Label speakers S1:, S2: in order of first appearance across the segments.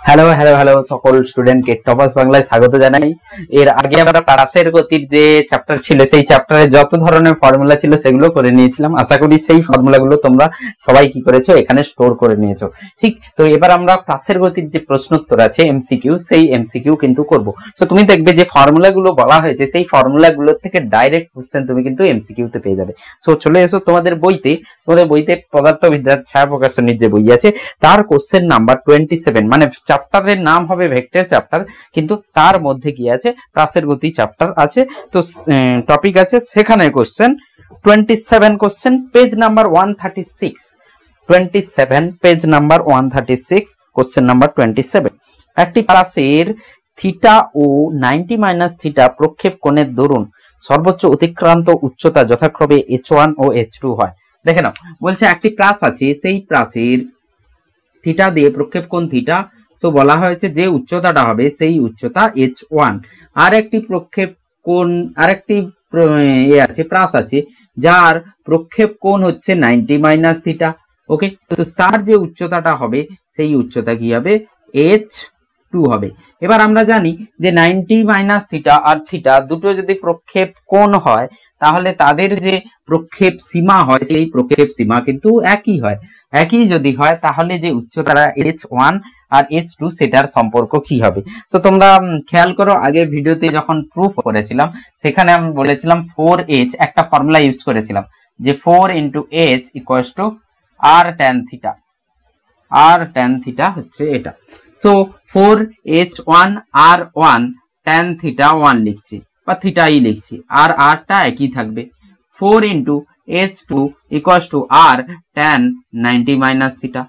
S1: Hello hello hello সকল স্টুডেন্টকে toppers বাংলায় স্বাগত জানাই। এর আগে আমরা প্রাসের গতির যে চ্যাপ্টার ছিল সেই চ্যাপ্টারে যত ধরনের ফর্মুলা ছিল সেগুলো করে নিয়েছিলাম। আশা করি সেই ফর্মুলাগুলো তোমরা সবাই কি করেছো, এখানে স্টোর করে নিয়েছো। ঠিক, তো এবার আমরা প্রাসের গতির যে প্রশ্নোত্তর আছে এমসিকিউ, সেই এমসিকিউ কিন্তু করব। তো তুমি দেখবে যে ফর্মুলাগুলো বলা হয়েছে সেই ফর্মুলাগুলোর থেকে ডাইরেক্ট কোশ্চেন তুমি কিন্তু এমসিকিউতে পেয়ে যাবে। সো চলে এসো তোমাদের বইতে পদার্থবিদ্যার ছায়া প্রকাশনীর যে বই আছে তার কোশ্চেন নাম্বার 27, মানে চ্যাপ্টারের নাম হবে ভেক্টর চ্যাপ্টার, কিন্তু তার মধ্যে কি আছে প্রাসের গতি চ্যাপ্টার আছে। তো টপিক আছে সেখানে question 27, question page number 136, 27 page number 136, question number 27। একটি প্রাসের থিটা ও 90 - থিটা প্রক্ষেপ কোণের দরুন সর্বোচ্চ অতিক্রান্ত উচ্চতা যথাক্রমে h1 ও h2 হয়। দেখে নাও, বলছে একটি প্রাস আছে, সেই প্রাসের থিটা দিয়ে প্রক্ষেপ কোণ থিটা, তো বলা হয়েছে যে উচ্চতাটা হবে সেই উচ্চতা h1। আর একটি প্রক্ষেপ কোণ, আরেকটি আছে প্রাস আছে যার প্রক্ষেপ কোণ হচ্ছে 90 - থিটা। ওকে, তো তার যে উচ্চতাটা হবে সেই উচ্চতা কি হবে, h2 হবে। এবার আমরা জানি যে 90 - থিটা আর থিটা দুটো যদি প্রক্ষেপ কোণ হয় তাহলে তাদের যে প্রক্ষেপ সীমা হয় সেই প্রক্ষেপ সীমা কিন্তু একই হয়। একই যদি হয় তাহলে যে উচ্চতাটা h1 আর h2 সেটার সম্পর্ক কি হবে। তো তোমরা খেয়াল করো, আগের ভিডিওতে যখন প্রুফ করেছিলাম সেখানে আমি বলেছিলাম 4h, একটা ফর্মুলা ইউজ করেছিলাম যে 4 × h = r tan theta. r tan theta হচ্ছে এটা। So 4h1 r1 tan theta 1 লিখছি বা থিটাই লিখছি, আর rটা একই থাকবে। 4 × h2 = r tan 90 - theta.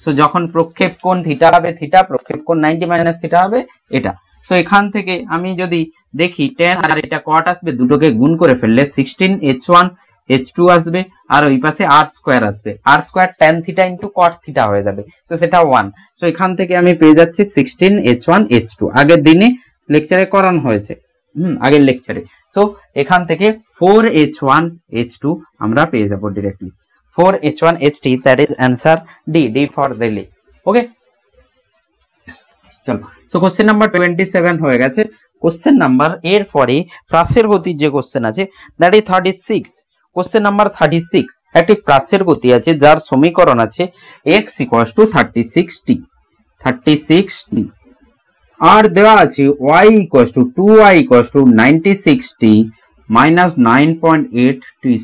S1: So যখন প্রক্ষেপ কোণ থিটা হবে থিটা, প্রক্ষেপ কোণ 90 - থিটা হবে এটা। সো এখান থেকে আমি যদি দেখি tan আর এটা কট আসবে, দুটোকে গুণ করে ফেললে 16h1 h2 আসবে, আর ওই পাশে r² আসবে, r² tan theta × cot theta হয়ে যাবে। সো সেটা 1। সো এখান থেকে আমি পেয়ে যাচ্ছি 16h1 h2, আগের দিনে লেকচারে করানো হয়েছে, আগের লেকচারে। সো এখান থেকে 4h1 h2 আমরা পেয়ে যাব directly. 4h1 h2, that is answer D for Delhi. ওকে, চলো। সো কোশ্চেন নাম্বার 27 হয়ে গেছে। কোশ্চেন নাম্বার এর পরে প্রাসের গতির যে কোশ্চেন আছে দ্যাট ইজ 36। কোশ্চেন নাম্বার 36, একটি প্রাসের গতি আছে যার সমীকরণ আছে x = 36t, 36t, আর দেওয়া আছে y = 2y = 96t - 9.8t²।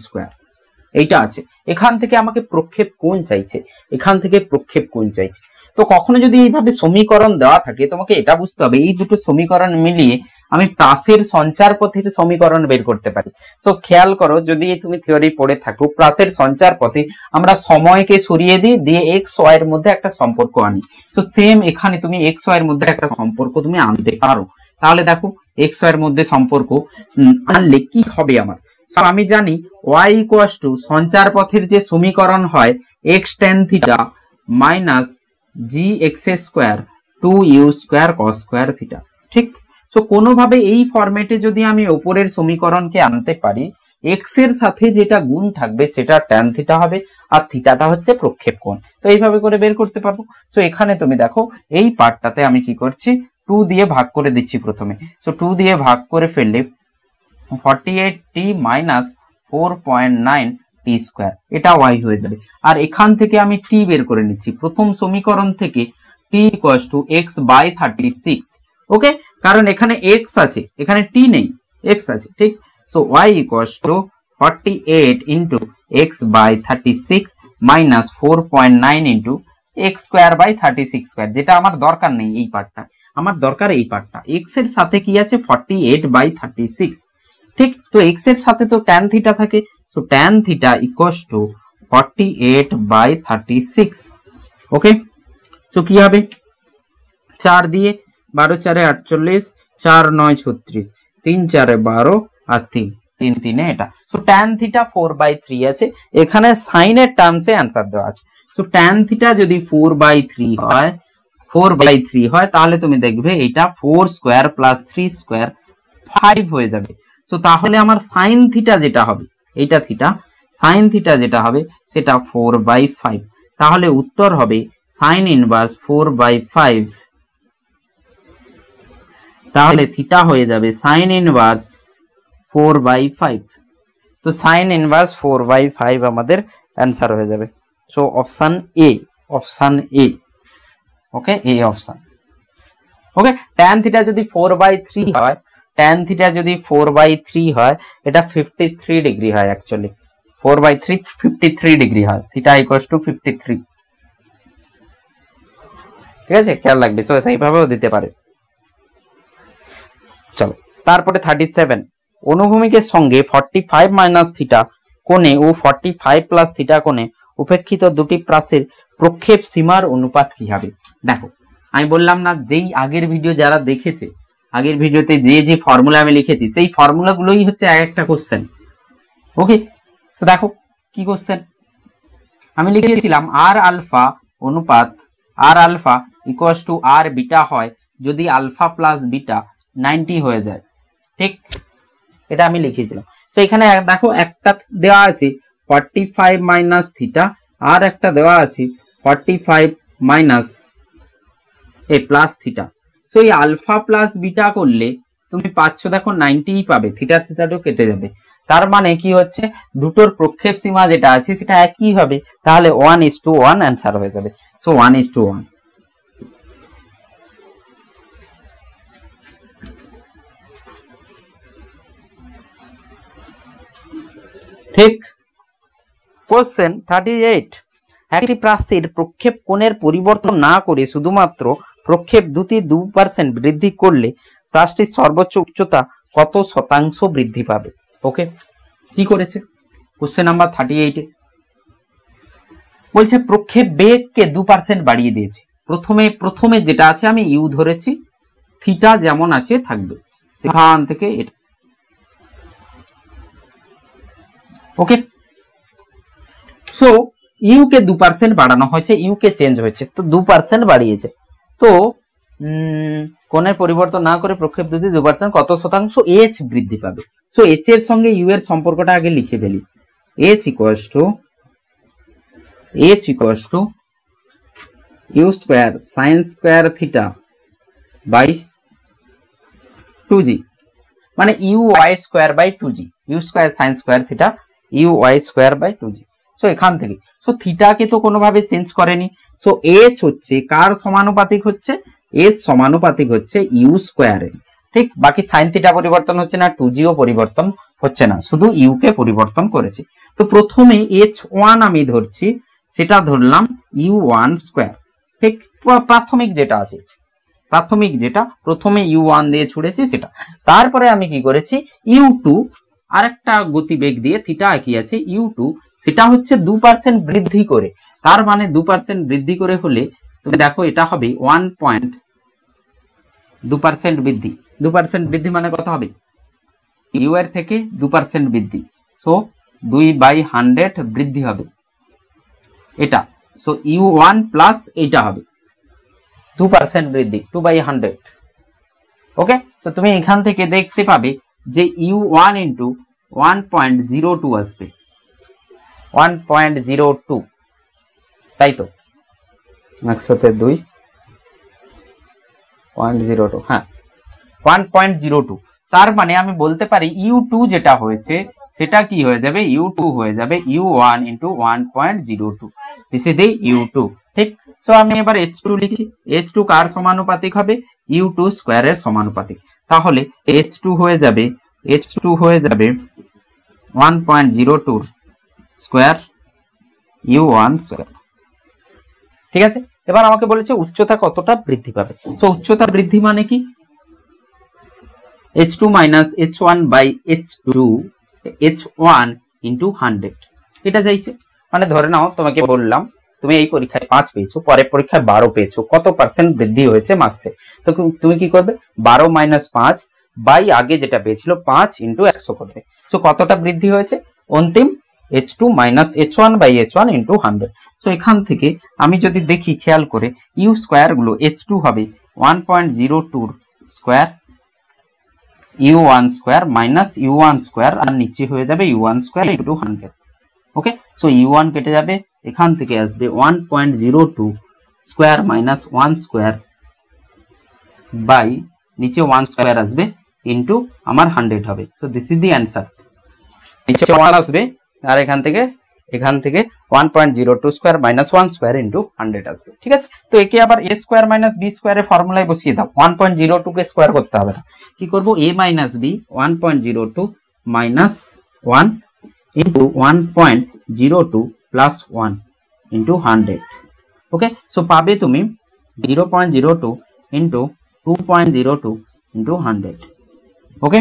S1: এইটা আছে। এখান থেকে আমাকে প্রক্ষেপ কোণ চাইছে, এখান থেকে প্রক্ষেপ কোণ চাইছে। তো কখনো যদি এইভাবে সমীকরণ দেওয়া থাকে তোমাকে এটা বুঝতে হবে এই দুটো সমীকরণ মিলিয়ে আমি প্রাসের সঞ্চার পথের সমীকরণ বের করতে পারি। সো খেয়াল করো, যদি তুমি থিওরি পড়ে থাকো, প্রাসের সঞ্চার পথে আমরা সময়কে সরিয়ে দিই, দিয়ে x y এর মধ্যে একটা সম্পর্ক আনি। সো সেম এখানে তুমি x y এর মধ্যে একটা সম্পর্ক তুমি আনতে পারো। তাহলে দেখো x y এর মধ্যে সম্পর্ক আনলে কি হবে আমার। আমি জানি y = সঞ্চার পথের যে সমীকরণ হয় x tan theta minus gx² 2u² cos² theta. ঠিক, সো কোনোভাবে এই ফরম্যাটে যদি আমি উপরের সমীকরণকে আনতে পারি, x এর সাথে যেটা গুণ থাকবে সেটা tan থিটা হবে, আর থিটাটা হচ্ছে প্রক্ষেপ কোণ। তো এইভাবে করে বের করতে পারবো। সো এখানে তুমি দেখো এই পার্টটাতে আমি কি করছি, 2 দিয়ে ভাগ করে দিচ্ছি প্রথমে। সো 2 দিয়ে ভাগ করে ফেললে 48t - 4.9t², এটা y হয়ে যাবে। আর এখান থেকে আমি t বের করে নিচ্ছি প্রথম সমীকরণ থেকে, t = x/36। ওকে, কারণ এখানে x আছে, এখানে t নেই, x আছে। ঠিক, সো y = 48 × x/36 - 4.9 × x²/36², যেটা আমার দরকার নেই এই পার্টটা, আমার দরকার এই পার্টটা। x এর সাথে কি আছে 48/36। ঠিক, তো x এর সাথে তো tan থিটা থাকে। So tan theta = 48/36। ওকে, সো কি হবে, 4 দিয়ে 12 × 4 = 48, 4 × 9 = 36, 3 × 4 = 12, আর 3 3 3 এটা। সো tan থিটা 4/3 আছে, এখানে সাইনের টার্মসে অ্যানসার দেওয়া আছে। সো tan থিটা যদি 4/3 হয়, 4/3 হয়, তাহলে তুমি দেখবে এটা 4² + 3² 5 হয়ে যাবে। তো তাহলে আমার সাইন থিটা যেটা হবে, এইটা থিটা, সাইন থিটা যেটা হবে সেটা 4/5। তাহলে উত্তর হবে সাইন ইনভার্স 4/5, তাহলে থিটা হয়ে যাবে সাইন ইনভার্স 4/5। তো সাইন ইনভার্স 4/5 আমাদের অ্যান্সার হয়ে যাবে। So option A, option A. Okay, এই অপশন। ওকে, tan থিটা যদি 4/3 হয়, tan থিটা যদি 4/3 হয়, এটা 53 ডিগ্রি হয় অ্যাকচুয়ালি। 4/3 53 ডিগ্রি হয়, থিটা ইকুয়ালস টু 53। ঠিক আছে, খেয়াল রাখবে। সো সেইভাবেও দিতে পারে। চলো তারপরে 37, অনুভূমিকের সঙ্গে 45 মাইনাস থিটা কোণে ও 45 প্লাস থিটা কোণে উপেক্ষিত দুটি প্রাচীর প্রক্ষেপ সীমার অনুপাত কি হবে? দেখো, আমি বললাম না, যেই আগের ভিডিও যারা দেখেছে, আগের ভিডিওতে যে যে ফর্মুলা আমি লিখেছি, সেই ফর্মুলাগুলোই হচ্ছে এক একটা কোশ্চেন। ওকে, তো দেখো কি কোশ্চেন আমি লিখেছিলাম, আর আলফা অনুপাত R alpha equals to R beta হয় যদি আলফা প্লাস বিটা 90 হয়ে যায়। ঠিক, এটা আমি লিখেছিলাম। তো এখানে দেখো একটা দেওয়া আছে 45 মাইনাস থিটা, আর একটা দেওয়া আছে 45 মাইনাস এ প্লাস থিটা। সো এই আলফা প্লাস বিটা করলে তুমি পাচ্ছ দেখো 90 পাবে, থিটা থিটাটাও কেটে যাবে। তার মানে কি হচ্ছে, দুটোর প্রক্ষেপ সীমা যেটা আছে সেটা একই হবে, তাহলে 1:1 অ্যান্সার হয়ে যাবে। সো 1:1। ঠিক। কোশ্চেন 38, একটি প্রাচীর প্রক্ষেপ কোণের পরিবর্তন না করে শুধুমাত্র প্রক্ষেপ দ্রুতি 2% বৃদ্ধি করলে প্রাচীরটির সর্বোচ্চ উচ্চতা কত শতাংশ বৃদ্ধি পাবে? ওকে, কি করেছে কোশ্চেন নাম্বার 38-এ বলছে প্রক্ষেপ বেগকে 2% বাড়িয়ে দিয়েছে। প্রথমে যেটা আছে আমি ইউ ধরেছি, থিটা যেমন আছে থাকবে, সেখান থেকে এটা। ওকে, সো ইউ কে 2% বাড়ানো হয়েছে, ইউ কে চেঞ্জ হয়েছে, তো 2% বাড়িয়েছে। তো কোণের পরিবর্তন না করে প্রক্ষেপ দ্রুতি 2% কত শতাংশ এইচ বৃদ্ধি পাবে? সো এইচ এর সঙ্গে ইউ এর সম্পর্কটা আগে লিখে ফেলি। H equals to u square sine square theta by 2g, মানে u y square by 2g, u square sine square theta u y square by 2g। So এখান থেকে সো থিটাকে তো কোনোভাবে চেঞ্জ করেনি। সো এইচ হচ্ছে কার সমানুপাতিক হচ্ছে? এস সমানুপাতিক হচ্ছে ইউ স্কোয়ারে। ঠিক, বাকি সাইন থিটা পরিবর্তন হচ্ছে না, 2gও পরিবর্তন হচ্ছে না, শুধু ইউ কে পরিবর্তন করেছে। তো প্রথমে h1 আমি ধরছি, সেটা ধরলাম u1 স্কোয়ার। ঠিক, প্রাথমিক যেটা প্রথমে u1 দিয়ে ছুড়েছি সেটা। তারপরে আমি কি করেছি, u2 আরেকটা গতিবেগ দিয়ে থিটা কি আছে u2, সেটা হচ্ছে 2% বৃদ্ধি করে। তার মানে 2% বৃদ্ধি করে হলে তুমি দেখো এটা হবে 2% বৃদ্ধি। 2% বৃদ্ধি মানে কত হবে? ইউ এর থেকে 2% বৃদ্ধি, সো 2/100 বৃদ্ধি হবে এটা। সো u1 প্লাস এইটা হবে 2% বৃদ্ধি, 2/100। ওকে, সো তুমি এখান থেকে দেখতে পাবে যে u1 ইন্টু 1.02 আসবে, 1.02, তাই তো 102.02, হ্যাঁ 1.02। তার মানে আমি বলতে পারি u2 যেটা হয়েছে সেটা কি হয়ে যাবে, u2 হয়ে যাবে u1 into 1.02, this is the u2। ঠিক, সো আমি এবার h2 লিখি। h2 কার সমানুপাতিক হবে? u2 স্কোয়ারের সমানুপাতিক। তাহলে h2 হয়ে যাবে 1.02 স্কোয়ার u1 স্কোয়ার। ঠিক আছে, এবার আমাকে বলেছে উচ্চতা কতটা বৃদ্ধি পাবে। সো উচ্চতা বৃদ্ধি মানে কি, h2 minus h1 by h1 into 100, এটা যাইছে। মানে ধরে নাও তোমাকে বললাম তুমি এই পরীক্ষায় 5 পেয়েছো, পরের পরীক্ষায় 12 পেয়েছো, কত পার্সেন্ট বৃদ্ধি হয়েছে মার্কসে? তো তুমি কি করবে, 12 মাইনাস 5 বাই আগে যেটা পেয়েছিল 5 ইন্টু 100 করবে। সো কতটা বৃদ্ধি হয়েছে? অন্তিম h2 minus h1 by h1 into 100। So এখান থেকে আমি যদি দেখি খেয়াল করে, ইউ স্কোয়ার গুলো h2 হবে 1.02 square u1 square minus u1 square, আর নিচে হয়ে যাবে u1 স্কোয়ার ইন্টু 100। ওকে, সো u1 কেটে যাবে, এখান থেকে আসবে 1.02 স্কোয়ার মাইনাস 1 স্কোয়ার বাই নিচে 1 স্কোয়ার আসবে ইন্টু আমার 100 হবে। So this is the answer. নিচে 1 আসবে আর এখান থেকে 1.02 স্কোয়ার মাইনাস 1 স্কোয়ার ইন্টু 100 আসবে। ঠিক আছে, তো একে আবার a স্কোয়ার মাইনাস b স্কোয়ারের ফর্মুলায় বসিয়ে দাও। 1.02 কে স্কোয়ার করতে হবে না, কি করব, a minus b 1.02 minus 1 into 1.02 plus 1 into 100। Okay, so পাবে তুমি 0.02 ইন্টু 2.02 ইন্টু 100। ওকে,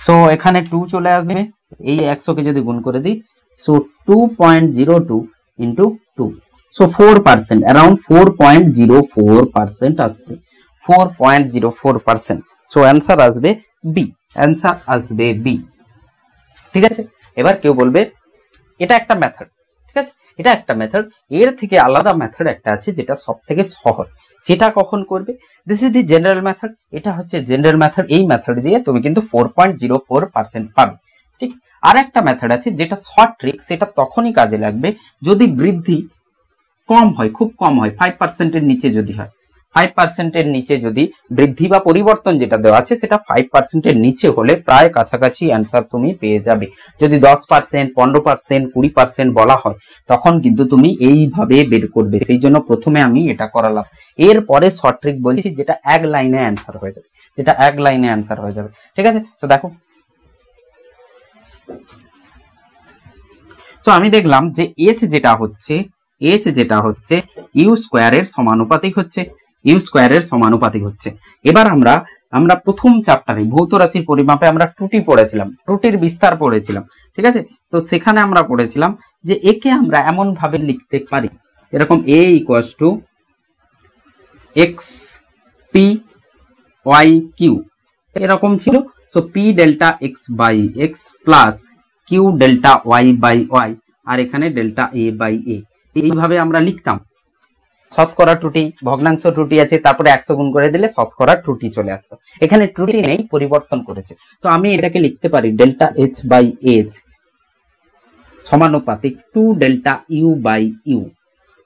S1: সো এখানে 2 চলে আসবে, এই 100 কে যদি গুণ করে দিই, সো 2.02 ইন্টু 2, সো 4%, অ্যারাউন্ড 4.04% আসছে, 4.04%। সো অ্যান্সার আসবে বি, অ্যান্সার আসবে বি। ঠিক আছে, এবার কেউ বলবে এটা একটা মেথড। ঠিক আছে, এটা একটা মেথড, এর থেকে আলাদা মেথড একটা আছে যেটা সব থেকে সহজ, সেটা কখন করবে? This is the general method, এটা হচ্ছে জেনারেল মেথড। এই মেথড দিয়ে তুমি কিন্তু 4.04% পাবে। ঠিক, আর একটা মেথড আছে যেটা শর্ট ট্রিক, সেটা তখনই কাজে লাগবে যদি বৃদ্ধি কম হয়, খুব কম হয়, 5% এর নিচে যদি হয়, 5% এর নিচে যদি বৃদ্ধি বা পরিবর্তন যেটা দেওয়া আছে সেটা 5% এর নিচে হলে প্রায় কাছাকাছি অ্যান্সার তুমি পেয়ে যাবে। যদি 10%, 15%, 20% বলা হয় তখন কিন্তু তুমি এইভাবে বের করবে। সেই জন্য প্রথমে আমি এটা করালাম, এরপরে শর্ট ট্রিক বলছি যেটা এক লাইনে অ্যান্সার হয়ে যাবে, যেটা এক লাইনে অ্যান্সার হয়ে যাবে। ঠিক আছে, তো দেখো, তো আমি দেখলাম যে এইচ যেটা হচ্ছে ইউ স্কোয়ারের সমানুপাতিক হচ্ছে, ইউ স্কোয়ারের সমানুপাতিক হচ্ছে। এবার আমরা প্রথম চ্যাপ্টারে ভৌত রাশির পরিমাপে আমরা ত্রুটি পড়েছিলাম, ত্রুটির বিস্তার পড়েছিলাম। ঠিক আছে, তো সেখানে আমরা পড়েছিলাম যে একে আমরা এমন ভাবে লিখতে পারি, এরকম a equals to x p y q এরকম ছিল। So p delta x by x plus q delta y by y, আর এখানে ডেল্টা এ বাই এ, এইভাবে আমরা লিখতাম। শতকরা ত্রুটি, ভগ্নাংশ ত্রুটি আছে, তারপরে 100 গুণ করে দিলে শতকরা ত্রুটি চলে আসতো। এখানে ত্রুটি নেই, পরিবর্তন করেছে। তো আমি এটাকে লিখতে পারি ডেল্টা এইচ বাই এইচ সমানুপাতিক 2 delta u by u,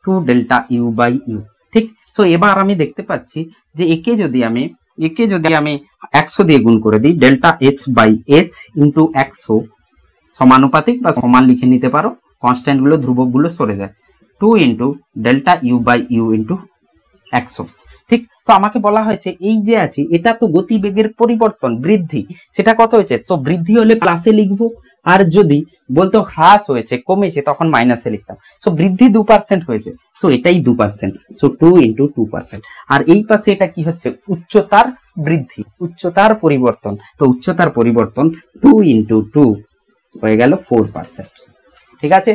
S1: 2 delta u by u. ঠিক, সো এবার আমি দেখতে পাচ্ছি যে একে যদি আমি 100 দিয়ে গুণ করে দিই, delta h by h into 100 সমানুপাতিক বা সমান লিখে নিতে পারো, কনস্ট্যান্ট গুলো, ধ্রুবক গুলো সরে যায়, 2 into delta u by u into 100। ঠিক, তো আমাকে বলা হয়েছে এই যে আছে এটা তো গতিবেগের পরিবর্তন, বৃদ্ধি, সেটা কত হয়েছে, তো বৃদ্ধি হলে প্লাসে লিখবো, আর যদি বলতো হ্রাস হয়েছে, কমেছে, তখন মাইনাসে লিখতাম। সো বৃদ্ধি 2% হয়েছে, সো এটাই 2%, সো 2 ইন্টু 2%। আর এই পাশে এটা কি হচ্ছে, উচ্চতার বৃদ্ধি, উচ্চতার পরিবর্তন, তো উচ্চতার পরিবর্তন 2 ইন্টু 2 হয়ে গেল 4%। ঠিক আছে,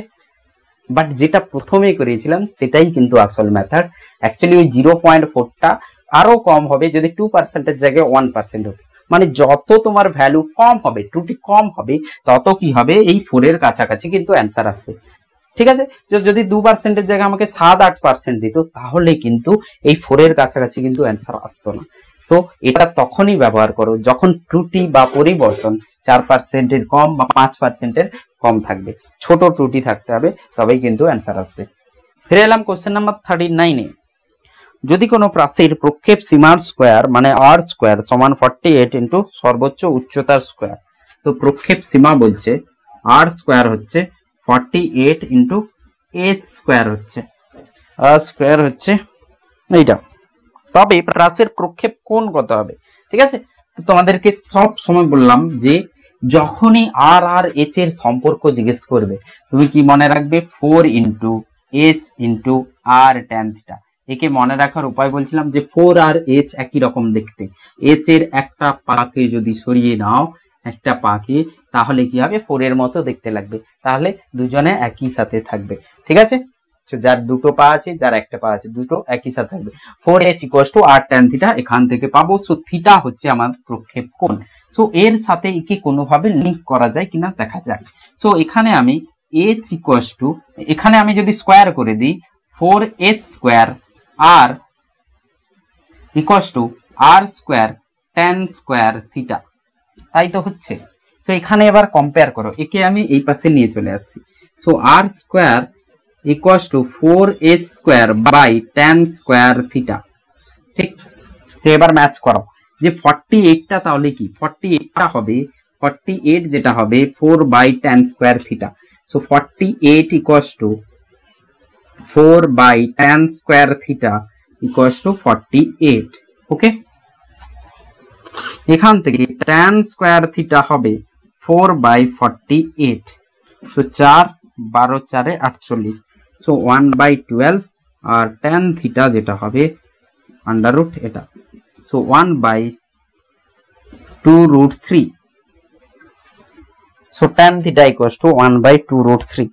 S1: বাট যেটা প্রথমে করেছিলাম সেটাই কিন্তু আসল মেথড। অ্যাকচুয়ালি ওই 0.4টা আরো কম হবে যদি 2%-এর জায়গায় 1% হতো। মানে যত তোমার ভ্যালু কম হবে, ত্রুটি কম হবে, তত কি হবে, এই 4 এর কাছাকাছি কিন্তু অ্যান্সার আসবে। ঠিক আছে, যদি 2%-এর জায়গায় আমাকে 7-8% দিত, তাহলে কিন্তু এই 4 এর কাছাকাছি কিন্তু অ্যান্সার আসতো না। তো এটা তখনই ব্যবহার করো যখন ত্রুটি বা পরিবর্তন 4%-এর কম বা 5%-এর কম থাকবে, ছোট ত্রুটি থাকতে হবে, তবেই কিন্তু অ্যান্সার আসবে। ফিরে এলাম কোশ্চেন নাম্বার 39-এ। যদি কোনো প্রাচীর প্রক্ষেপ সীমার স্কোয়ার মানে আর স্কোয়ার সমান 48 ইন্টু সর্বোচ্চ উচ্চতার স্কোয়ার, তো প্রক্ষেপ সীমা বলছে আর স্কোয়ার হচ্ছে 48 ইন্টু এইচ স্কোয়ার হচ্ছে, আর স্কোয়ার হচ্ছে এইটা, তবে প্রাচীর প্রক্ষেপ কোণ কত হবে? ঠিক আছে, তোমাদেরকে সব সময় বললাম যে যখনই আর আর এইচ এর সম্পর্ক জিজ্ঞেস করবে তুমি কি মনে রাখবে, 4 ইন্টু এইচ ইন্টু আর ট্যান থিটা। একে মনে রাখার উপায় বলছিলাম যে 4 আর এইচ একই রকম দেখতে, এইচ এর একটা পাকে যদি সরিয়ে নাও, একটা পাকে, তাহলে কি হবে, 4 এর মতো দেখতে লাগবে, তাহলে দুজনে একই সাথে থাকবে। ঠিক আছে, যার দুটো পা আছে, যার একটা পা আছে, দুটো একই সাথে থাকবে। 4h = r tan থিটা এখান থেকে পাবো। সো থিটা হচ্ছে আমার প্রক্ষেপ কোণ। সো এর সাথে একে কোনোভাবে লিংক করা যায় কিনা দেখা যাক। সো এখানে আমি h এখানে আমি যদি স্কোয়ার করে দিই 4h square r = r square tan square theta, তাই তো হচ্ছে। সো এখানে এবার কম্পেয়ার করো, একে আমি এই পাশে নিয়ে চলে আসছি। So r square equals to 4h square by tan square theta. ঠিক, তো এবার ম্যাচ করো যে 48টা তাহলে কি 48টা হবে 48 যেটা হবে 4 by tan square theta. So 48 equals to 4 by tan square theta equals to 48। Okay, এখান থেকে tan স্কয়ার থিটা হবে 4 বাই 48। সো 4 12 4 48। সো 1 বাই 12 আর tan থিটা যেটা হবে আন্ডার রুট এটা। So 1 by 2 root 3। So tan theta equals to 1 by 2 root 3.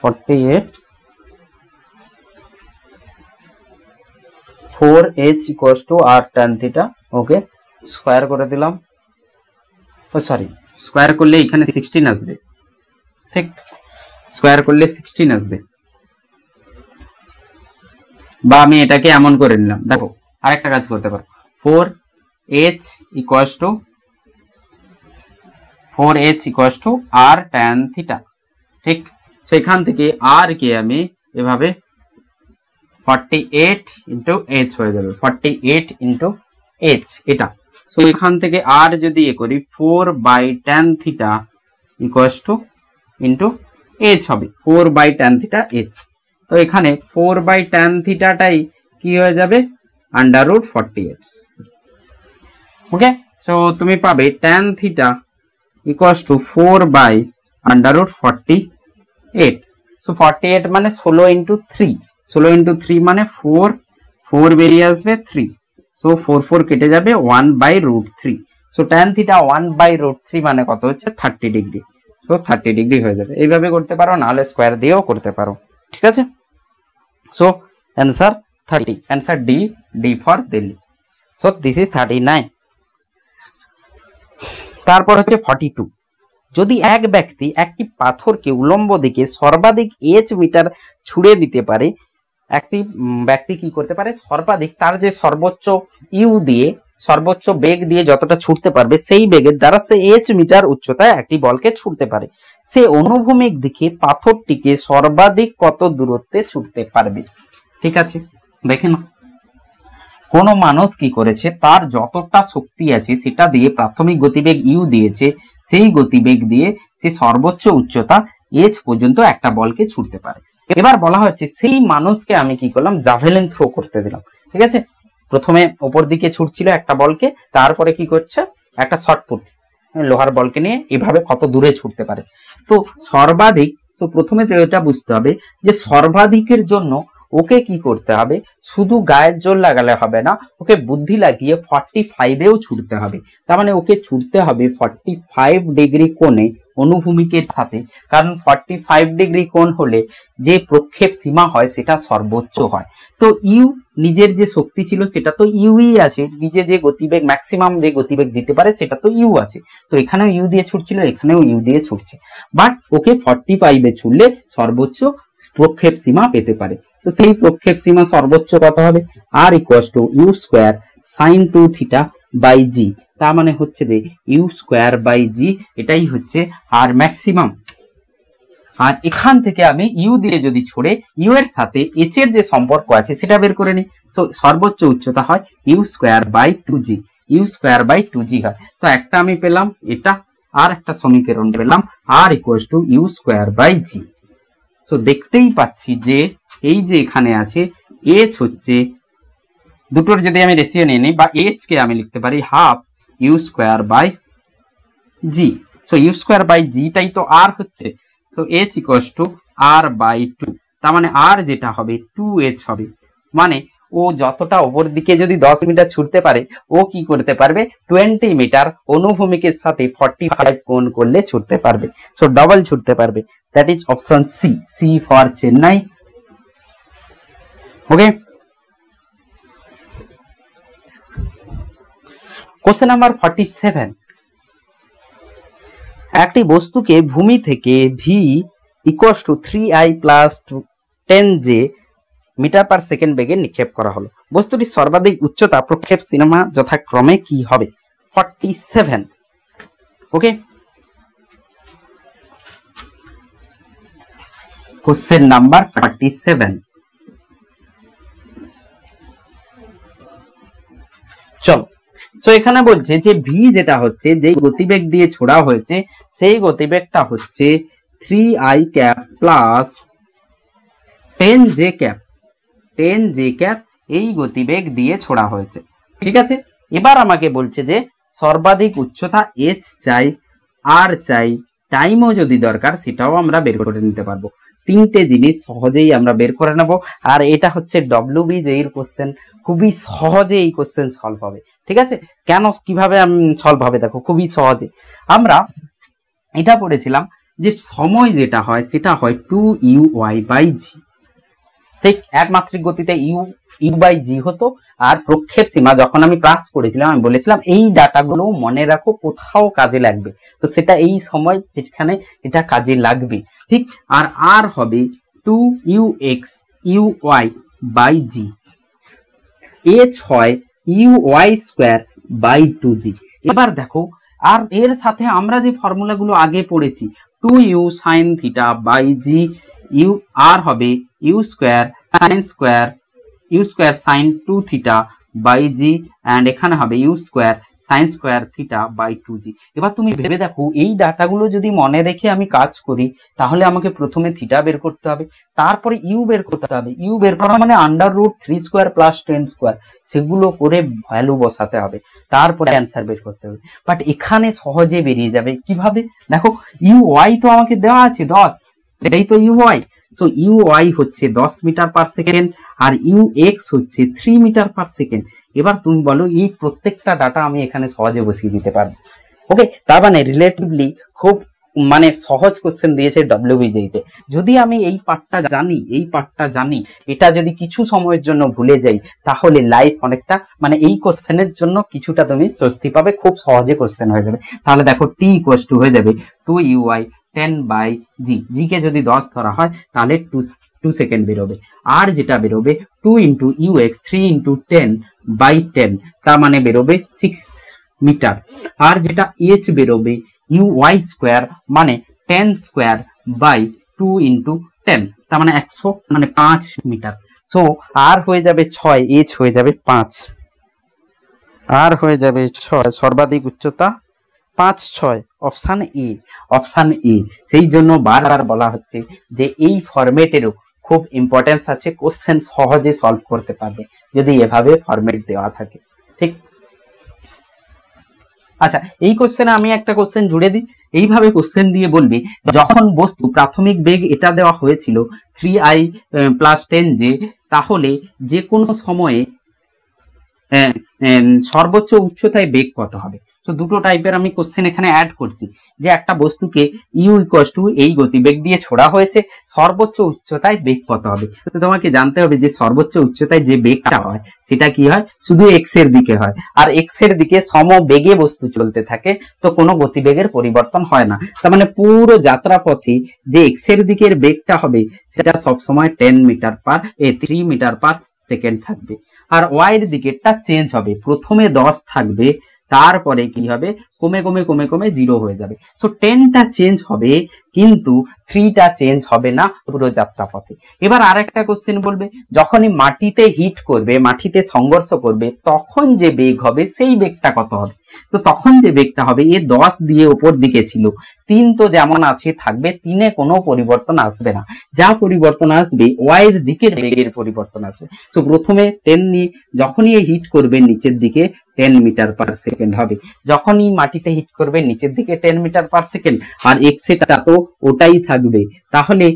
S1: (48) 4h equals to r tan theta. Okay, square করে দিলাম। ও সরি, স্কয়ার করলে এখানে 16 আসবে। ঠিক, স্কয়ার করলে 16 আসবে। বা আমি এটাকে এমন করে নিলাম, দেখো আরেকটা কাজ করতে পারো, 4h equals to r tan theta। ঠিক, সো এখান থেকে r কে আমি এভাবে 48 ইন্টু h হয়ে যাবে, 48 ইন্টু h এটা। সো এখান থেকে r যদি এ করি 4 by tan theta equals to into h হবে 4 বাই tan theta h। তো এখানে 4 বাই tan থিটাটাই কি হয়ে যাবে আন্ডার রুট 48। ওকে, সো তুমি পাবে tan theta equals to 4 by under root 48। So 48 মানে 16 ইন্টু 3, 16 ইন্টু 3 মানে 4, 4 বেরিয়ে আসবে 3। সো 4 4 কেটে যাবে 1 by root 3। So tan theta 1 by root 3 মানে কত হচ্ছে 30 ডিগ্রি। সো 30 ডিগ্রি হয়ে যাবে। এইভাবে করতে পারো, নাহলে স্কয়ার দিয়েও করতে পারো। ঠিক আছে, so answer 30, answer D, D for Delhi. So this is 39। তারপর হচ্ছে 42। যদি এক ব্যক্তি একটি পাথরকে উলম্ব দিকে সর্বাধিক h মিটার ছুড়ে দিতে পারে, একটি ব্যক্তি কি করতে পারে সর্বাধিক তার যে সর্বোচ্চ ইউ দিয়ে সর্বোচ্চ বেগ দিয়ে যতটা ছুটতে পারবে সেই বেগের দ্বারা সে h মিটার উচ্চতায় একটি বলকে ছুটতে পারে, সে অনুভূমিক দিকে পাথরটিকে সর্বাধিক কত দূরত্বে ছুটতে পারবে। ঠিক আছে, দেখেন কোন মানুষ কি করেছে, তার যতটা শক্তি আছে সেটা দিয়ে প্রাথমিক গতিবেগ ইউ দিয়েছে, সেই গতিবেগ দিয়ে সে সর্বোচ্চ উচ্চতা h পর্যন্ত একটা বলকে ছুটতে পারে। এবার বলা হচ্ছে সেই মানুষকে আমি কি করলাম জাভেলিন থ্রো করতে দিলাম। ঠিক আছে, প্রথমে উপর দিকে ছুটছিল একটা বলকে, তারপরে কি করছে একটা শর্টপুট লোহার বলকে নিয়ে এভাবে কত দূরে ছুটতে পারে। তো সর্বাধিক, তো প্রথমে তো এটা বুঝতে হবে যে সর্বাধিকের জন্য ওকে কি করতে হবে, শুধু গায়ের জোর লাগালে হবে না, ওকে বুদ্ধি লাগিয়ে 45-এও ছুটতে হবে। তার মানে ওকে ছুটতে হবে 45 ডিগ্রি কোণে অনুভূমিকের সাথে, কারণ 45 ডিগ্রি কোণ হলে যে প্রক্ষেপ সীমা হয় সেটা সর্বোচ্চ হয়। তো ইউ নিজের যে শক্তি ছিল সেটা তো ইউই আছে, নিজে যে গতিবেগ ম্যাক্সিমাম যে গতিবেগ দিতে পারে সেটা তো ইউ আছে। তো এখানেও ইউ দিয়ে ছুটছিল, এখানেও ইউ দিয়ে ছুটছে, বাট ওকে 45-এ ছুটলে সর্বোচ্চ প্রক্ষেপ সীমা পেতে পারে। তো সেই প্রক্ষেপ সীমা সর্বোচ্চ কত হবে, R equals to u square sine 2 theta by g. তার মানে হচ্ছে যে ইউ স্কোয়ার বাই জি এটাই হচ্ছে আর ম্যাক্সিমাম। আর এখান থেকে আমি ইউ দিয়ে যদি ছড়ে ইউ এর সাথে এইচ এর যে সম্পর্ক আছে সেটা বের করে নিই। সো সর্বোচ্চ উচ্চতা হয় ইউ স্কোয়ার বাই 2জি, ইউ স্কোয়ার বাই 2জি হয়। তো একটা আমি পেলাম এটা, আর একটা সমীকরণ পেলাম R equals to u square by g. তো দেখতেই পাচ্ছি যে এই যে এখানে আছে h হচ্ছে দুটোর যদি আমি রেশিও নিয়ে নিই বা h কে আমি লিখতে পারি half u square by g. So u square by জিটাই তো আর হচ্ছে, so h equals to R by 2। তার মানে আর যেটা হবে 2h হবে, মানে ও যতটা ওপর দিকে যদি 10 মিটার ছুটতে পারে ও কি করতে পারবে 20 মিটার অনুভূমিকের সাথে 45 কোণ করলে ছুটতে পারবে। সো ডবল ছুটতে পারবে। That is option C, C for Chennai. Okay, question number 47। একটি বস্তুকে ভূমি থেকে v equals to 3i plus 10j metre per second বেগে নিক্ষেপ করা হলো। বস্তুটির সর্বাধিক উচ্চতা প্রক্ষেপ সীমা যথাক্রমে কি হবে? 47। ওকে, কোশ্চেন নাম্বার 47। চলো, তো এখানে বলছে যে ভি যেটা হচ্ছে, যে গতিবেগ দিয়ে ছোড়া হয়েছে সেই গতিবেগটা হচ্ছে 3i cap plus 10j cap. 10j cap এই গতিবেগ দিয়ে ছোড়া হয়েছে, ঠিক আছে। এবার আমাকে বলছে যে সর্বাধিক উচ্চতা h চাই, r চাই, টাইমও যদি দরকার সেটাও আমরা বের করে নিতে পারবো। তিনটে জিনিস সহজেই আমরা বের করে নেব। আর এটা হচ্ছে WBJEE এর কোশ্চেন, খুবই সহজে এই কোশ্চেন সলভ হবে, ঠিক আছে। কেন, কিভাবে সলভ হবে দেখো, খুবই সহজে। আমরা এটা পড়েছিলাম যে সময় যেটা হয় সেটা হয় 2u/g, ঠিক একমাত্রিক গতিতে u/g হতো। আর প্রক্ষেপ সীমা যখন আমি ক্লাস করেছিলাম আমি বলেছিলাম এই ডাটাগুলো মনে রাখো, কোথাও কাজে লাগবে, তো সেটা এই সময় যেখানে এটা কাজে লাগবে, ঠিক। আর আর হবে 2ux/uy/g, h হয় uy²/2g। এবার দেখো, আর এর সাথে আমরা যে ফর্মুলাগুলো আগে পড়েছি, 2u sin θ/g, u আর হবে u² sin 2θ/g, এন্ড এখানে হবে u² sin² θ/2g। এবার তুমি ভেবে দেখো, এই ডাটাগুলো যদি মনে রেখে আমি কাজ করি তাহলে আমাকে প্রথমে থিটা বের করতে হবে, তারপরে ইউ বের করতে হবে। ইউ বের করা মানে √3² + 10², সেগুলো করে ভ্যালু বসাতে হবে, তারপরে অ্যান্সার বের করতে হবে। বাট এখানে সহজে বেরিয়ে যাবে কিভাবে, দেখো ইউ/ওয়াই তো আমাকে দেওয়া আছে 10, এটাই তো ইউ/ওয়াই। সো ইউ/ওয়াই হচ্ছে 10 মিটার/সেকেন্ড আর ইউ/এক্স হচ্ছে 3 মিটার/সেকেন্ড। এবার তুমি বলো, এই প্রত্যেকটা ডাটা আমি এখানে সহজে বসিয়ে দিতে পারবো। ওকে, তার মানে রিলেটিভলি খুব সহজ কোশ্চেন দিয়েছে WBJEE তে। যদি আমি এই পার্টটা জানি, এটা যদি কিছু সময়ের জন্য ভুলে যাই তাহলে লাইফ অনেকটা এই কোশ্চেনের জন্য কিছুটা তুমি স্বস্তি পাবে, খুব সহজে কোশ্চেন হয়ে যাবে। তাহলে দেখো t = হয়ে যাবে 2uy 10/g, g কে যদি 10 ধরা হয় তাহলে 2 সেকেন্ড বেরোবে। আর যেটা বেরোবে 2 × ux 3 × 10/10, তার মানে বেরোবে 6 মিটার। আর যেটা h বেরোবে uy² মানে 10²/2 × 10, তার মানে 100, মানে 5 মিটার। সো আর হয়ে যাবে 6, h হয়ে যাবে 5, আর হয়ে যাবে 6, সর্বাধিক উচ্চতা 5, 6, অপশান এ। সেই জন্য বারবার বলা হচ্ছে যে এই ফরম্যাটেরও খুব ইম্পর্টেন্স আছে, কোশ্চেন সহজে সলভ করতে পারবে যদি এভাবে ফরম্যাট দেওয়া থাকে, ঠিক। আচ্ছা, এই কোশ্চেনে আমি একটা কোশ্চেন জুড়ে দিই। এইভাবে কোশ্চেন দিয়ে বলবি, যখন বস্তু প্রাথমিক বেগ এটা দেওয়া হয়েছিল 3i + 10j, তাহলে যে কোনো সময়ে সর্বোচ্চ উচ্চতায় বেগ কত হবে। তো দুটো টাইপের আমি কোশ্চেন এখানে অ্যাড করছি, যে একটা বস্তুকে ইউ = এই গতিবেগ দিয়ে ছোড়া হয়েছে, সর্বোচ্চ উচ্চতায় বেগ কত হবে। তো তোমাকে জানতে হবে যে সর্বোচ্চ উচ্চতায় যে বেগটা হয় সেটা কি হয়, শুধু এক্স এর দিকে হয়। আর এক্স এর দিকে সমবেগে বস্তু চলতে থাকে, তো কোনো গতিবেগের পরিবর্তন হয় না। তার মানে পুরো যাত্রাপথে যে এক্স এর দিকের বেগটা হবে সেটা সবসময় 3 মিটার/সেকেন্ড থাকবে। আর ওয়াই এর দিকেরটা চেঞ্জ হবে, প্রথমে 10 থাকবে, তারপরে কি হবে, কমে 0 হয়ে যাবে। সো 10টা চেঞ্জ হবে কিন্তু 3টা চেঞ্জ হবে না পুরো যাত্রাপথে। এবার আরেকটা কোশ্চেন বলবে, যখনই মাটিতে হিট করবে, মাটিতে সংঘর্ষ করবে, তখন যে বেগ হবে সেই বেগটা কত হবে। তো তখন যে বেগটা হবে, এ 10 দিয়ে উপর দিকে ছিল, 3 তো যেমন আছে থাকবে, 3-এ কোনো পরিবর্তন আসবে না। যা পরিবর্তন আসবে ওয়াই এর দিকের বেগের পরিবর্তন আসবে। তো প্রথমে 10 নিয়ে যখনই হিট করবে নিচের দিকে 10 মিটার/সেকেন্ড হবে, যখনই মাটিতে হিট করবে নিচের দিকে 10 মিটার/সেকেন্ড, আর এক্সটা তো ওটাই থাকবে। তাহলে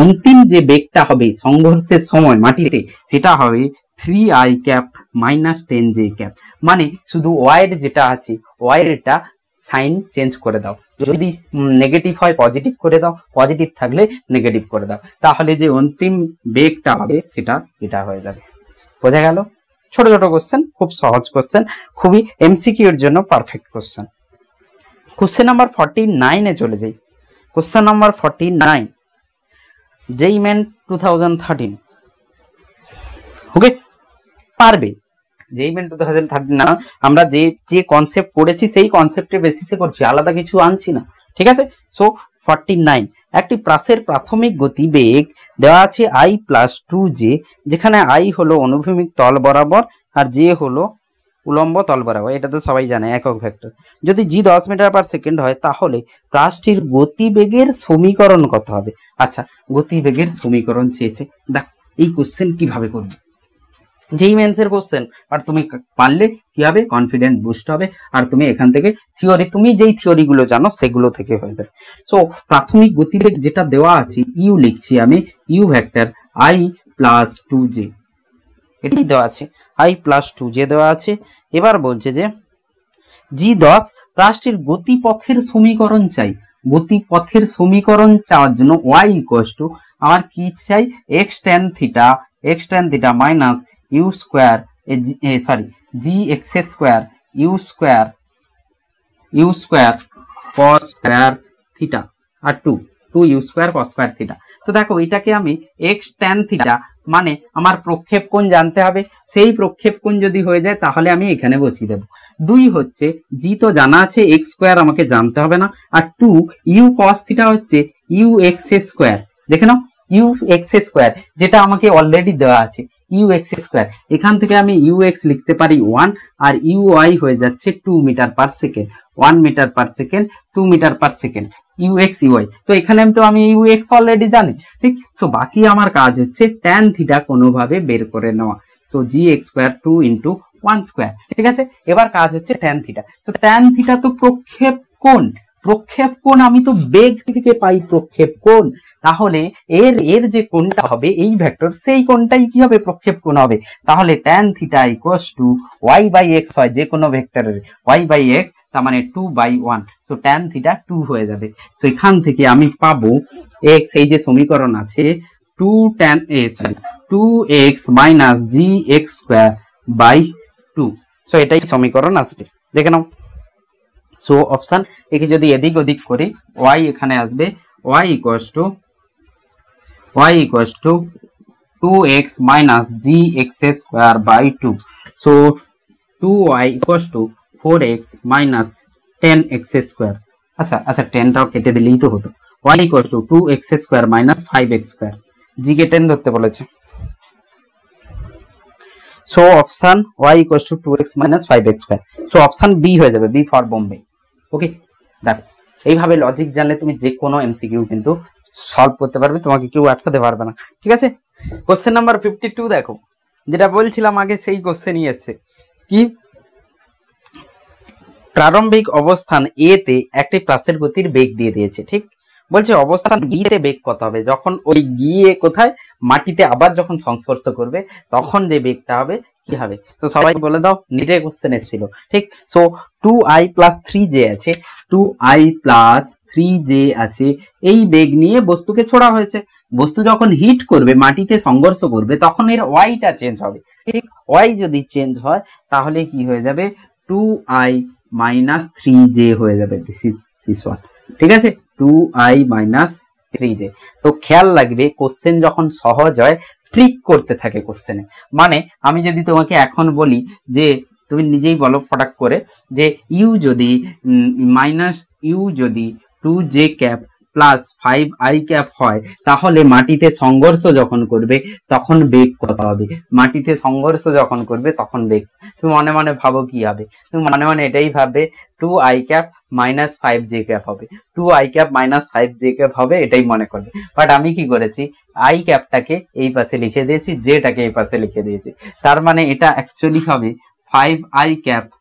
S1: অন্তিম যে বেগটা হবে সংঘর্ষের সময় মাটিতে, সেটা হবে 3i ক্যাপ - 10j ক্যাপ। মানে শুধু ওয়াই এর যেটা আছে, ওয়াই এরটা সাইন চেঞ্জ করে দাও, যদি নেগেটিভ হয় পজিটিভ করে দাও, পজিটিভ থাকলে নেগেটিভ করে দাও, তাহলে যে অন্তিম বেগটা হবে সেটা এটা হয়ে যাবে। বোঝা গেল? ছোট ছোট কোশ্চেন, খুব সহজ কোশ্চেন, খুবই এমসিকিউ এর জন্য পারফেক্ট কোশ্চেন। কোশ্চেন নাম্বার 49 চলে যাই। Question number 49, JEE Main 2013। ওকে, পারবে যেই মেন 2013 না, আমরা যে যে কনসেপ্ট পড়েছি সেই কনসেপ্টের বেসিসে করছি, আলাদা কিছু আনছি না, ঠিক আছে। সো 49, একটি প্রাসের প্রাথমিক গতিবেগ দেওয়া আছে I+2j, যেখানে I হলো অনুভূমিক তল বরাবর আর j হলো উলম্ব তল বরাবর, এটা তো সবাই জানে, একক ভেক্টর। যদি g 10 মিটার পার সেকেন্ড হয় তাহলে প্রাসটির গতিবেগের সমীকরণ কত হবে? আচ্ছা, গতিবেগের সমীকরণ চেয়েছে, দেখ এই কোশ্চেন কিভাবে করবে, যেই মেন্সের কোশ্চেন, আর তুমি পারলে কি হবে, কনফিডেন্ট বুস্ট হবে, আর তুমি এখান থেকে থিওরি, তুমি যেই থিওরি গুলো জানো সেগুলো থেকে হয়ে যাবে। সো প্রাথমিক গতিবেগ যেটা দেওয়া আছে, ইউ লিখছি আমি, ইউ ভেক্টর I+2j, এটাই দেওয়া আছে, I+2j দেওয়া আছে। এবার বলছে যে g10 প্রাসটির গতিপথের সমীকরণ চাই। গতিপথের সমীকরণ চাওয়ার জন্য y = আমার কি চাই, x tan theta minus u square, gx square u square cos square theta আর 2u square cos square theta. তো দেখো এটাকে আমি x tan থিটা মানে আমার প্রক্ষেপ কোণ জানতে হবে, সেই প্রক্ষেপ কোণ যদি হয়ে যায় তাহলে আমি এখানে বসিয়ে দেব। 2 হচ্ছে জি তো জানা আছে, x স্কয়ার আমাকে জানতে হবে না, আর 2u cos থিটা হচ্ছে ux স্কয়ার, দেখে নাও ux স্কয়ার, যেটা আমাকে অলরেডি দেওয়া আছে ux স্কয়ার। এখান থেকে আমি ux লিখতে পারি 1, আর uy হয়ে যাচ্ছে 2 metre per second, 1 metre per second, 2 metre per second, ux uy। তো এখানে আমি ux অলরেডি জানি, ঠিক। সো বাকি আমার কাজ হচ্ছে tan থিটা কোনোভাবে বের করে নেওয়া। সো gx স্কয়ার 2 × 1 স্কয়ার, ঠিক আছে। এবার কাজ হচ্ছে tan theta. So tan theta তো প্রক্ষেপ কোণ, প্রক্ষেপ কোণ আমি তো বেগ থেকে পাই প্রক্ষেপ কোণ, তাহলে এর যে কোণটা হবে এই ভেক্টর, সেই কোণটাই কি হবে, প্রক্ষেপ কোণ হবে। তাহলে tan থিটা = y/x হয় যে কোনো ভেক্টরের y/x, তার মানে 2/1। সো tan থিটা 2 হয়ে যাবে। সো এখান থেকে আমি পাবো x, এই যে সমীকরণ আছে 2x - gx square by 2। So এটাই সমীকরণ আসবে, দেখে নাও। সো অপশন একে যদি এদিক ওদিক করি, y এখানে আসবে y = 2x - gx square by 2। So 2y = 4x - 10x square. আচ্ছা 10টাও কেটে দিলেই তো হতো। y = 2x square - 5x square, g কে 10 ধরতে বলেছে। So option y = 2x - 5x square. So option B হয়ে যাবে, বি ফর বোম্বে। ওকে, দেখো এইভাবে লজিক জানলে তুমি যে কোনো এমসিকিউ কিন্তু সলভ করতে পারবে, তোমাকে কেউ আটকাতে পারবে না, ঠিক আছে। কোশ্চেন নাম্বার 52 দেখো, যেটা বলছিলাম আগে সেই কোশ্চেনই এসছে, কি প্রারম্ভিক অবস্থান এ তে একটি প্রাসের গতির বেগ দিয়ে দিয়েছে, ঠিক। বলছে অবস্থান বি তে বেগ কত হবে, যখন ওই গিয়ে কোথায় মাটিতে আবার যখন সংস্পর্শ করবে তখন যে বেগটা হবে কি হবে। তো সবাই বলে দাও, নিটে কোশ্চেন এসেছিল, ঠিক। সো 2i + 3j আছে, 2i + 3j আছে, এই বেগ নিয়ে বস্তুকে ছোড়া হয়েছে। বস্তু যখন হিট করবে, মাটিতে সংঘর্ষ করবে, তখন এর ওয়াইটা চেঞ্জ হবে, ঠিক। ওয়াই যদি চেঞ্জ হয় তাহলে কি হয়ে যাবে, 2i - 3j হয়ে যাবে, দিস ওয়ান, ঠিক আছে, 2i - 3j। তো খেয়াল রাখবে কোশ্চেন যখন সহজ হয় ট্রিক করতে থাকে কোশ্চেনে। মানে আমি যদি তোমাকে এখন বলি যে তুমি নিজেই বলো ফটাক করে যে ইউ যদি -2j ক্যাপ + 5i ক্যাপ হয়, তাহলে মাটিতে সংঘর্ষ যখন করবে তখন বেগ কত হবে। মাটিতে সংঘর্ষ যখন করবে তখন বেগ, তুমি মনে মনে ভাবো কি হবে, তুমি মনে মনে এটাই ভাববে 2i ক্যাপ - 5j ক্যাপ হবে, 2i ক্যাপ - 5j ক্যাপ হবে, এটাই মনে করবে। বাট আমি কি করেছি, i ক্যাপটাকে এই পাশে লিখে দিয়েছি, জেটাকে এই পাশে লিখে দিয়েছি, তার মানে এটা অ্যাকচুয়ালি হবে 5i ক্যাপ -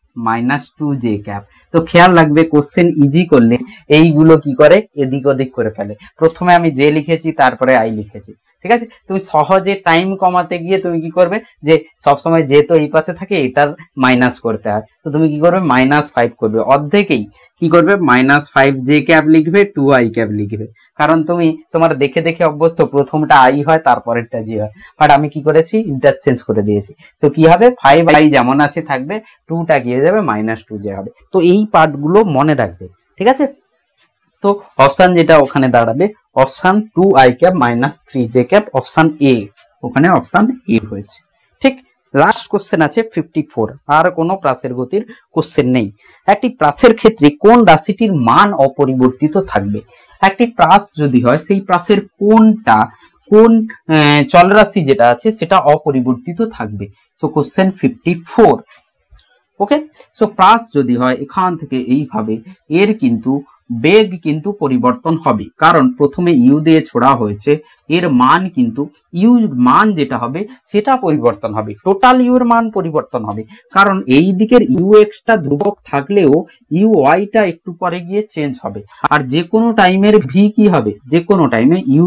S1: 2j ক্যাপ। তো খেয়াল রাখবে কোশ্চেন ইজি করলে এইগুলো কি করে, এদিক ওদিক করে ফেলে। প্রথমে আমি জে লিখেছি, তারপরে আই লিখেছি, ঠিক আছে। তুমি সহজে টাইম কমাতে গিয়ে তুমি কি করবে, যে সবসময় যে তো এই পাশে থাকে, এটার মাইনাস করতে হয়, তো তুমি কি করবে, -5 করবে, অর্ধেকেই কি করবে, -5j ক্যাপ লিখবে, 2i ক্যাপ লিখবে। কারণ তুমি তোমার দেখে দেখে অভ্যস্ত, প্রথমটা আই হয় তারপরেরটা জি হয়। বাট আমি কি করেছি, ইন্টারচেঞ্জ করে দিয়েছি। তো কি হবে, 5i যেমন আছে থাকবে, 2টা কি হয়ে যাবে, -2j হবে। তো এই পার্টগুলো মনে রাখবে, ঠিক আছে। তো অপশন যেটা ওখানে দাঁড়াবে, option 2i cap - 3j cap, option A, ওখানে অপশন এ হয়েছে, ঠিক। লাস্ট কোশ্চেন আছে 54, আর কোনো প্রাসের গতির কোশ্চেন নেই। একটি প্রাসের ক্ষেত্রে কোন রাশিটির মান অপরিবর্তিত থাকবে? একটি প্রাস যদি হয় সেই প্রাসের কোন চলরাশি যেটা আছে সেটা অপরিবর্তিত থাকবে। So question 54। ওকে, সো প্রাস যদি হয় এখান থেকে এইভাবে, এর কিন্তু বেগ কিন্তু পরিবর্তন হবে, কারণ প্রথমে ইউ দিয়ে ছোড়া হয়েছে, এর মান কিন্তু ইউ মান যেটা হবে সেটা পরিবর্তন হবে, টোটাল ইউ এর মান পরিবর্তন হবে, কারণ এই দিকের ইউ এক্সটা ধ্রুবক থাকলেও ইউ ওয়াইটা একটু পরে গিয়ে চেঞ্জ হবে। আর যে কোনো টাইমের ভি কি হবে, যে কোনো টাইমে ইউ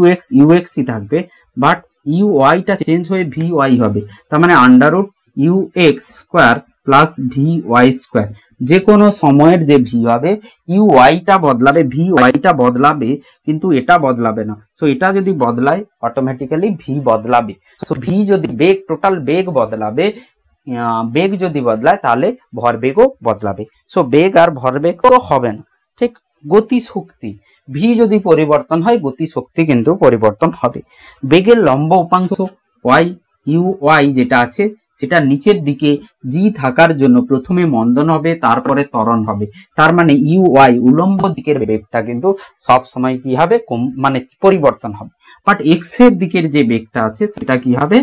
S1: এক্সই থাকবে, বাট ইউ ওয়াইটা চেঞ্জ হয়ে ভি ওয়াই হবে। তার মানে underroot u x square plus v y square, যে কোনো সময়ের যে ভি হবে ইউ ওয়াইটা বদলাবে, ভি ওয়াইটা বদলাবে, কিন্তু এটা বদলাবে না। সো এটা যদি বদলায় অটোমেটিক্যালি ভি বদলাবে। সো ভি যদি বেগ, টোটাল বেগ বদলাবে, বেগ যদি বদলায় তাহলে ভরবেগও বদলাবে। সো বেগ আর ভরবেগ তো হবে না, ঠিক। গতি শক্তি, ভি যদি পরিবর্তন হয় গতি শক্তি কিন্তু পরিবর্তন হবে। বেগের লম্ব উপাংশ ওয়াই, ইউ ওয়াই যেটা আছে সেটা নিচের দিকে জি থাকার জন্য প্রথমে মন্দন হবে, তারপরে ত্বরণ হবে। তার মানে ইউ ওয়াই উলম্ব দিকের বেগটা কিন্তু সব সময় কি হবে, মানে পরিবর্তন হবে। বাট এক্স এর দিকের যে বেগটা আছে সেটা কি হবে,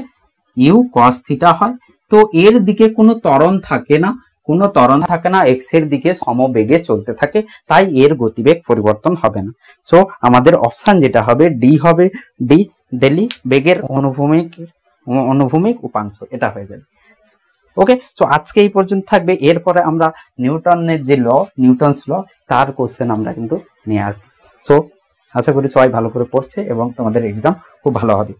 S1: ইউ কস থিটা হয়। তো এর দিকে কোনো ত্বরণ থাকে না, এক্স এর দিকে সমবেগে চলতে থাকে, তাই এর গতিবেগ পরিবর্তন হবে না। সো আমাদের অপশন যেটা হবে ডি হবে, ডি দিলি বেগের অনুভূমিক উপাংশ, এটা হয়ে যাবে। ওকে, সো আজকে এই পর্যন্ত থাকবে। এরপরে আমরা নিউটনের যে নিউটনস ল, তার কোশ্চেন আমরা কিন্তু নিয়ে আসবো। সো আশা করি সবাই ভালো করে পড়ছে এবং তোমাদের এক্সাম খুব ভালো হবে।